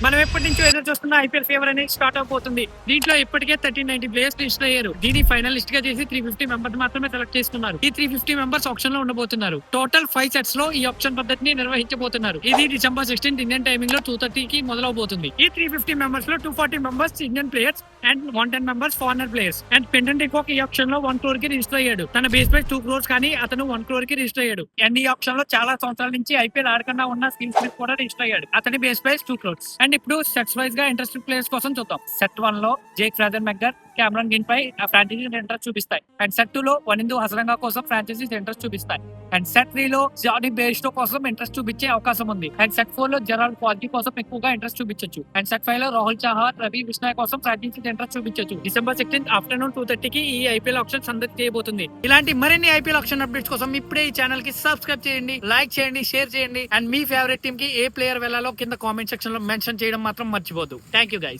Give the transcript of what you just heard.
మనం ఎప్పటి నుంచో ఎదురు చూస్తున్న ఐపీఎల్ ఫేవర్ అనేది స్టార్ట్ అవబోతుంది. దీంట్లో ఇప్పటికే 1390 ప్లేయర్స్ లిస్ట్ అయ్యారు. దీన్ని ఫైనలిస్ట్ గా చేసి 350 మెంబర్స్ మాత్రమే సెలెక్ట్ చేసుకున్నారు. ఈ 350 మెంబర్స్ ఆప్షన్ లో ఉండబోతున్నారు. టోటల్ 5 సెట్స్ లో ఈ ఆప్షన్ పద్ధతిని నిర్వహించబోతున్నారు. ఇది December 16 ఇండియన్ టైమింగ్ లో 2:30 కి మొదలవబోతుంది. ఈ 350 మెంబర్స్ లో 240 members Indian players and 110 members foreigner players. And pendant ఈ ఆప్షన్ లో 1 crore కి రిజిస్టర్ అయ్యాడు. తన బేస్ ప్రైస్ 2 crores కానీ అతను 1 crore కి రిజిస్టర్ అయ్యాడు. అండ్ ఈ ఆప్షన్ లో చాలా సంవత్సరాల నుంచి ఐపీఎల్ ఆడకుండా ఉన్న స్కిల్ స్మిత్ కూడా రిజిస్టర్ అయ్యాడు. అతని బేస్ ప్రైస్ 2 crores. అండ్ ఇప్పుడు సెట్స్ వైజ్ గా ఇంట్రెస్టెడ్ ప్లేయర్స్ కోసం చూద్దాం. సెట్ 1 లో జేక్ ఫ్రాదర్ మెగ్గర్, కెమెరాన్ గ్రీన్ పై ఫ్రాంచైజీ ఇంట్రెస్ట్ చూపిస్తాయి. అండ్ సెట్ 2 లో వనిందు హసరంగా కోసం ఫ్రాంచైజీస్ ఇంట్రెస్ట్ చూపిస్తాయి. అండ్ సెట్ 3 లో జానీ బేస్టో కోసం ఇంట్రెస్ట్ చూపించే అవకాశం ఉంది. అండ్ సెట్ 4 లో జెరాల్డ్ క్వాలిటీ కోసం ఎక్కువగా ఇంట్రెస్ట్ చూపించొచ్చు. అండ్ సెట్ 5 లో రాహుల్ చౌహాన్, రవి విష్ణాయ్ కోసం ఫ్రాంచైజీస్ ఇంట్రెస్ట్ చూపించొచ్చు. December 16 ఆఫ్టర్నూన్ 2:30 కి ఈ ఐపీఎల్ ఆప్షన్ సందడి చేయబోతుంది. ఇలాంటి మరిన్ని ఐపీఎల్ ఆప్షన్ అప్డేట్స్ కోసం ఇప్పుడే ఈ ఛానల్ కి సబ్స్క్రైబ్ చేయండి, లైక్ చేయండి, షేర్ చేయండి. అండ్ మీ ఫేవరెట్ టీమ్ కి ఏ ప్లేయర్ వెళ్ళాలో కింద కామెంట్ సెక్షన్ లో మెన్షన్ చేయడం మాత్రం మర్చిపోద్దు. Thank you guys.